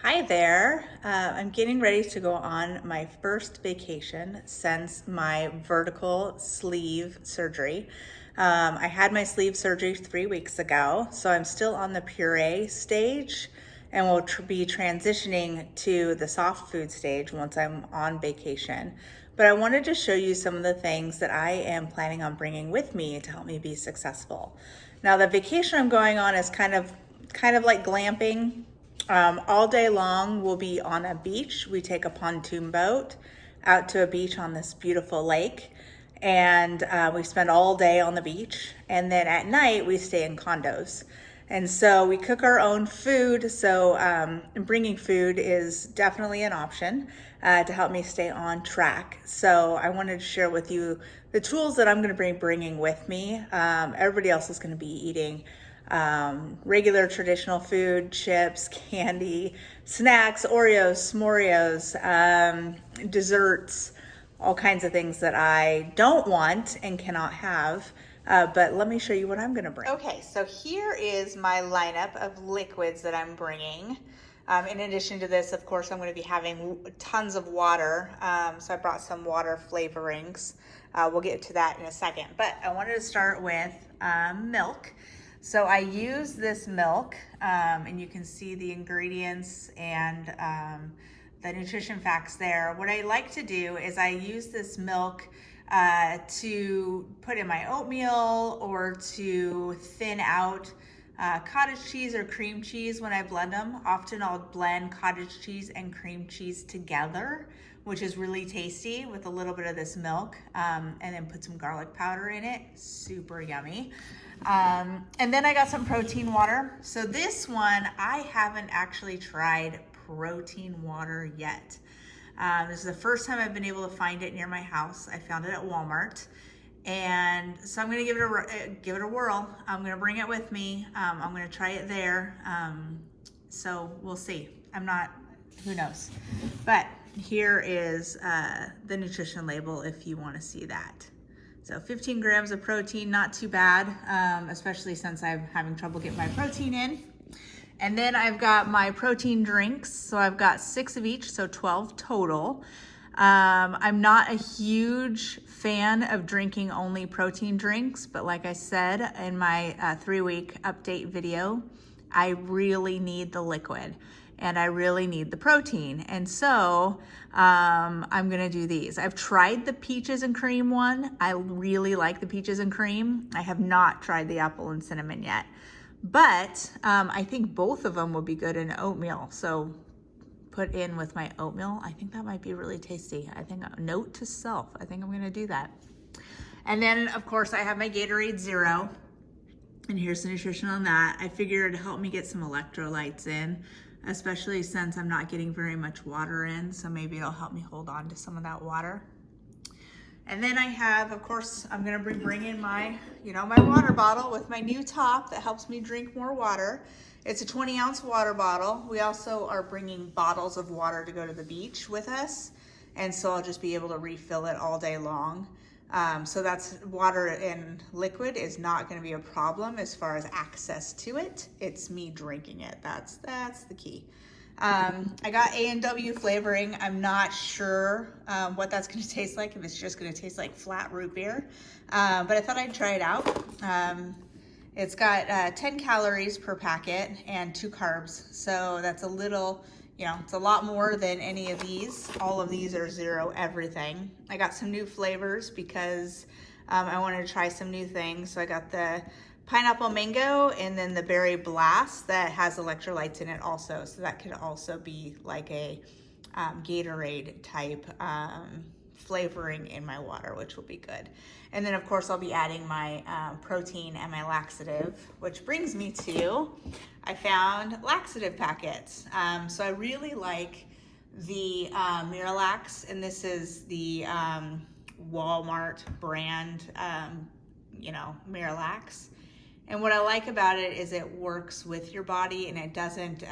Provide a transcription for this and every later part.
Hi there. I'm getting ready to go on my first vacation since my vertical sleeve surgery. I had my sleeve surgery 3 weeks ago, so I'm still on the puree stage and will be transitioning to the soft food stage once I'm on vacation. But I wanted to show you some of the things that I am planning on bringing with me to help me be successful. Now, the vacation I'm going on is kind of like glamping. All day long, we'll be on a beach. We take a pontoon boat out to a beach on this beautiful lake, and we spend all day on the beach. And then at night, we stay in condos. And so we cook our own food. So bringing food is definitely an option to help me stay on track. So I wanted to share with you the tools that I'm going to be bringing with me. Everybody else is going to be eating regular traditional food, chips, candy, snacks, Oreos, s'mores, desserts, all kinds of things that I don't want and cannot have. But let me show you what I'm going to bring. Okay, so here is my lineup of liquids that I'm bringing. In addition to this, of course, I'm going to be having tons of water. So I brought some water flavorings. We'll get to that in a second. But I wanted to start with milk. So I use this milk, and you can see the ingredients and the nutrition facts there. What I like to do is I use this milk to put in my oatmeal or to thin out cottage cheese or cream cheese when I blend them. Often I'll blend cottage cheese and cream cheese together, which is really tasty with a little bit of this milk, and then put some garlic powder in it. Super yummy. And then I got some protein water. So this one, I haven't actually tried protein water yet. This is the first time I've been able to find it near my house. I found it at Walmart. And so I'm gonna give it a whirl. I'm gonna bring it with me. I'm gonna try it there. So we'll see. Who knows? But here is the nutrition label if you wanna see that. So 15 grams of protein, not too bad, especially since I'm having trouble getting my protein in. And then I've got my protein drinks. So I've got 6 of each, so 12 total. I'm not a huge fan of drinking only protein drinks, but like I said in my 3-week update video, I really need the liquid and I really need the protein. And so I'm gonna do these. I've tried the peaches and cream one. I really like the peaches and cream. I have not tried the apple and cinnamon yet, but I think both of them will be good in oatmeal. So put in with my oatmeal, I think that might be really tasty. I think, note to self, I think I'm gonna do that. And then of course I have my Gatorade Zero, and here's the nutrition on that. I figured it'd help me get some electrolytes in, especially since I'm not getting very much water in, so maybe it'll help me hold on to some of that water. And then I have, of course, I'm gonna bring in my water bottle with my new top that helps me drink more water. It's a 20-ounce water bottle. We also are bringing bottles of water to go to the beach with us, and so I'll just be able to refill it all day long. So that's water and liquid is not going to be a problem as far as access to it. It's me drinking it. That's the key. I got A&W flavoring. I'm not sure what that's going to taste like, if it's just going to taste like flat root beer, but I thought I'd try it out. It's got 10 calories per packet and 2 carbs. So that's a little, it's a lot more than any of these. All of these are 0 everything. I got some new flavors because I wanted to try some new things. So I got the pineapple mango and then the berry blast that has electrolytes in it also. So that could also be like a Gatorade type flavoring in my water, which will be good. And then of course I'll be adding my protein and my laxative, which brings me to, I found laxative packets. So I really like the Miralax, and this is the Walmart brand, Miralax. And what I like about it is it works with your body and it doesn't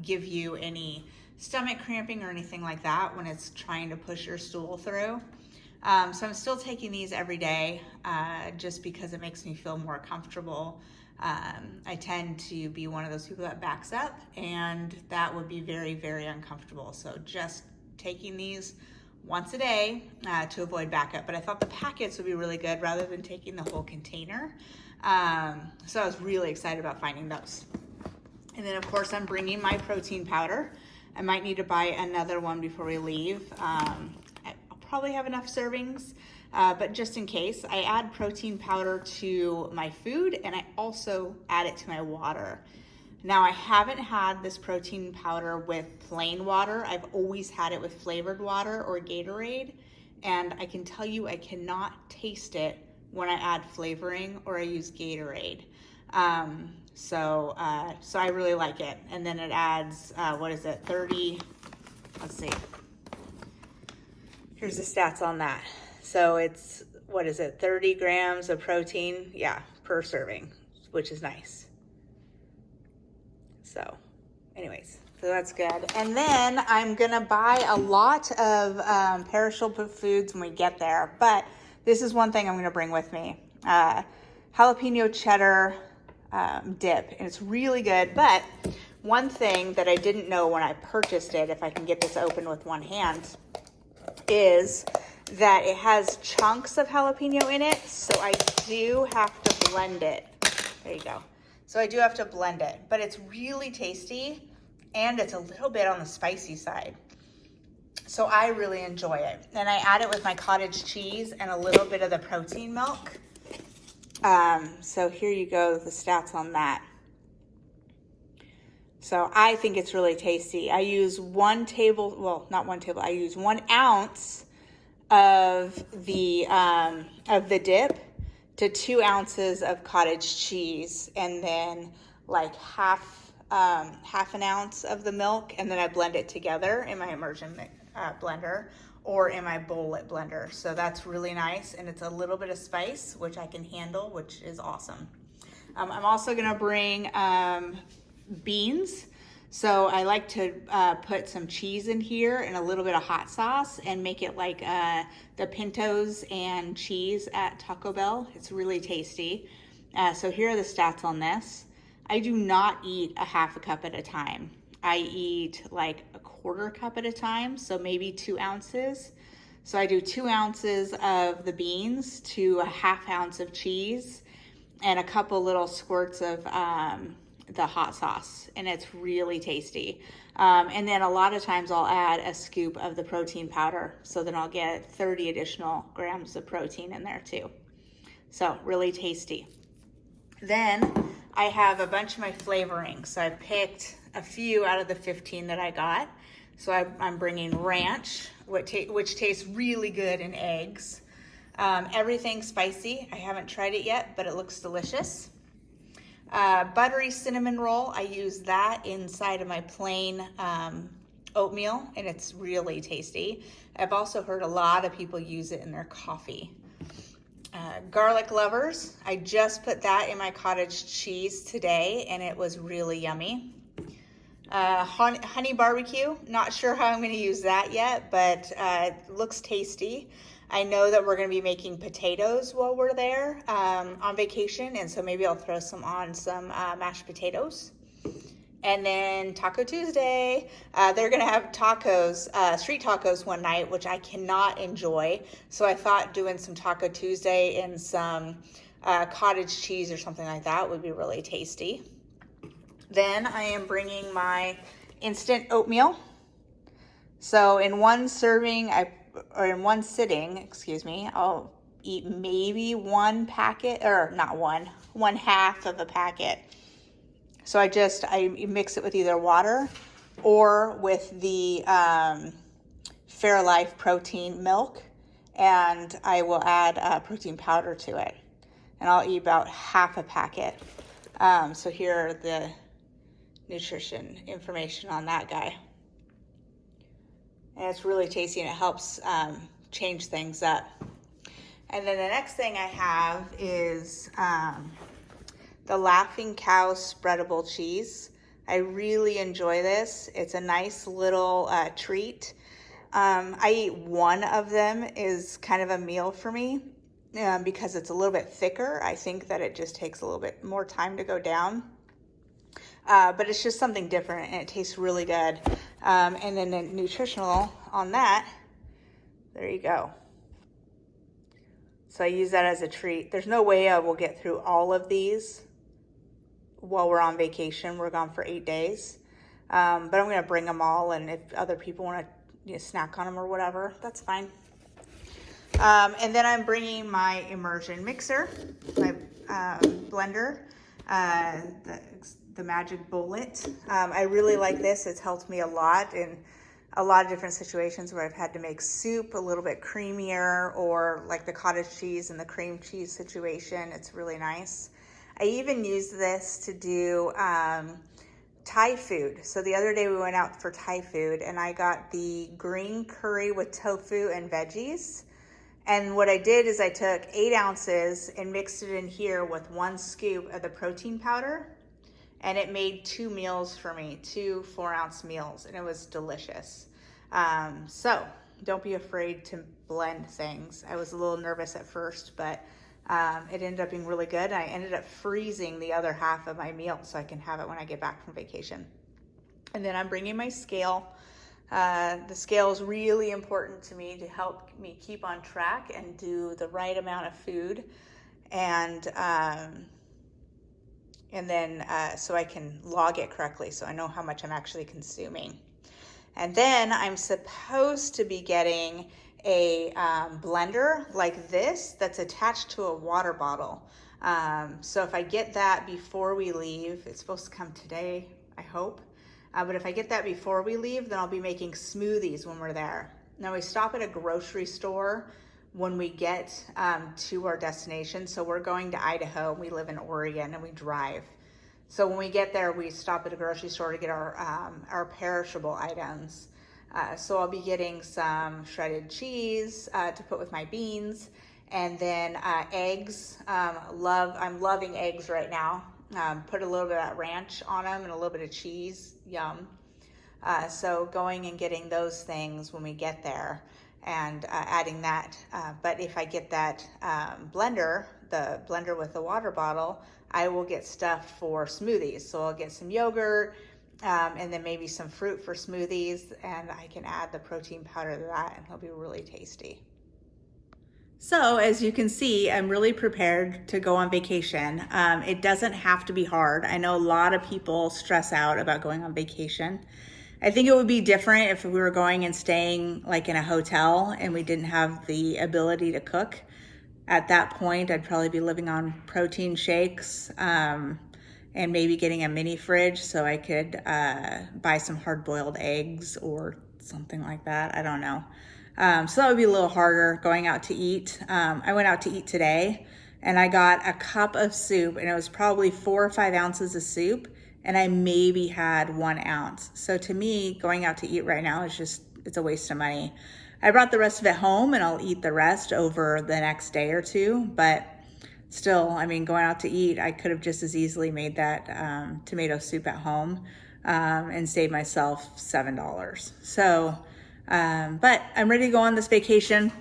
give you any stomach cramping or anything like that when it's trying to push your stool through. So I'm still taking these every day just because it makes me feel more comfortable I tend to be one of those people that backs up, and that would be very, very uncomfortable. So just taking these once a day to avoid backup. But I thought the packets would be really good rather than taking the whole container. So I was really excited about finding those. And then of course I'm bringing my protein powder. I might need to buy another one before we leave. I'll probably have enough servings. But just in case, I add protein powder to my food, and I also add it to my water. Now, I haven't had this protein powder with plain water. I've always had it with flavored water or Gatorade, and I can tell you I cannot taste it when I add flavoring or I use Gatorade. So I really like it. And then it adds, 30, let's see. Here's the stats on that. So it's, 30 grams of protein, per serving, which is nice. So anyways, so that's good. And then I'm gonna buy a lot of perishable foods when we get there, but this is one thing I'm gonna bring with me. Jalapeno cheddar dip, and it's really good. But one thing that I didn't know when I purchased it, if I can get this open with one hand, is that it has chunks of jalapeno in it, so I do have to blend it. There you go. So I do have to blend it, but it's really tasty, and it's a little bit on the spicy side. So I really enjoy it. And I add it with my cottage cheese and a little bit of the protein milk. So here you go, the stats on that. So I think it's really tasty. I use I use 1 ounce of the dip to 2 ounces of cottage cheese, and then like half an ounce of the milk, and then I blend it together in my immersion blender or in my bullet blender. So that's really nice, and it's a little bit of spice, which I can handle, which is awesome. I'm also gonna bring beans. So I like to put some cheese in here and a little bit of hot sauce and make it like the pintos and cheese at Taco Bell. It's really tasty. So here are the stats on this. I do not eat a half a cup at a time. I eat like a quarter cup at a time, so maybe 2 ounces. So I do 2 ounces of the beans to a half ounce of cheese and a couple little squirts of the hot sauce, and it's really tasty. And then a lot of times I'll add a scoop of the protein powder, so then I'll get 30 additional grams of protein in there too. So really tasty. Then I have a bunch of my flavorings. So I picked a few out of the 15 that I got. So I'm bringing ranch, which tastes really good in eggs. Everything spicy. I haven't tried it yet, but it looks delicious. Buttery cinnamon roll, I use that inside of my plain oatmeal, and it's really tasty. I've also heard a lot of people use it in their coffee. Garlic lovers, I just put that in my cottage cheese today, and it was really yummy. Honey barbecue, not sure how I'm going to use that yet, but it looks tasty. I know that we're going to be making potatoes while we're there on vacation, and so maybe I'll throw some mashed potatoes. And then Taco Tuesday, they're going to have tacos, street tacos one night, which I cannot enjoy. So I thought doing some Taco Tuesday and some cottage cheese or something like that would be really tasty. Then I am bringing my instant oatmeal. So in one sitting, I'll eat maybe one half of a packet. So I mix it with either water or with the Fairlife protein milk, and I will add protein powder to it. And I'll eat about half a packet. So here are the nutrition information on that guy. And it's really tasty, and it helps change things up. And then the next thing I have is the Laughing Cow spreadable cheese. I really enjoy this. It's a nice little treat. I eat one of them is kind of a meal for me. because it's a little bit thicker. I think that it just takes a little bit more time to go down. But it's just something different, and it tastes really good. And then the nutritional on that, there you go. So I use that as a treat. There's no way I will get through all of these while we're on vacation. We're gone for 8 days. But I'm going to bring them all, and if other people want to snack on them or whatever, that's fine. And then I'm bringing my immersion mixer, my blender, the Magic Bullet. I really like this. It's helped me a lot in a lot of different situations where I've had to make soup a little bit creamier, or like the cottage cheese and the cream cheese situation. It's really nice. I even use this to do Thai food. So the other day we went out for Thai food, and I got the green curry with tofu and veggies. And what I did is I took 8 ounces and mixed it in here with 1 scoop of the protein powder. And it made 2 meals for me, 2 4-ounce meals, and it was delicious. So don't be afraid to blend things. I was a little nervous at first, but it ended up being really good. I ended up freezing the other half of my meal so I can have it when I get back from vacation. And then I'm bringing my scale. The scale is really important to me to help me keep on track and do the right amount of food. And then so I can log it correctly, so I know how much I'm actually consuming. And then I'm supposed to be getting a blender like this that's attached to a water bottle. So if I get that before we leave, it's supposed to come today, I hope. But if I get that before we leave, then I'll be making smoothies when we're there. Now we stop at a grocery store when we get to our destination. So we're going to Idaho. We live in Oregon and we drive. So when we get there, we stop at a grocery store to get our perishable items. So I'll be getting some shredded cheese to put with my beans, and then eggs. I'm loving eggs right now. Put a little bit of that ranch on them and a little bit of cheese. Yum. So going and getting those things when we get there, and adding that. But if I get that blender, the blender with the water bottle, I will get stuff for smoothies. So I'll get some yogurt, and then maybe some fruit for smoothies, and I can add the protein powder to that, and it'll be really tasty. So as you can see, I'm really prepared to go on vacation. It doesn't have to be hard. I know a lot of people stress out about going on vacation. I think it would be different if we were going and staying like in a hotel and we didn't have the ability to cook. At that point, I'd probably be living on protein shakes, and maybe getting a mini fridge so I could buy some hard-boiled eggs or something like that. I don't know. So that would be a little harder going out to eat. I went out to eat today, and I got a cup of soup, and it was probably 4 or 5 ounces of soup, and I maybe had 1 ounce. So to me, going out to eat right now is it's a waste of money. I brought the rest of it home, and I'll eat the rest over the next day or two, but still, I mean, going out to eat, I could have just as easily made that tomato soup at home and saved myself $7. So, but I'm ready to go on this vacation.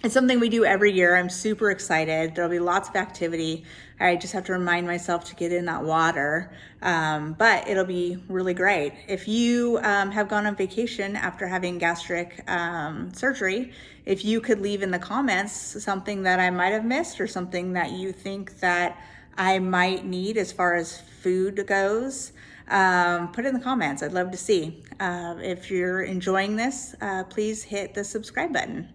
It's something we do every year. I'm super excited. There'll be lots of activity. I just have to remind myself to get in that water, but it'll be really great. If you have gone on vacation after having gastric surgery, if you could leave in the comments something that I might have missed or something that you think that I might need as far as food goes, put it in the comments. I'd love to see. If you're enjoying this, please hit the subscribe button.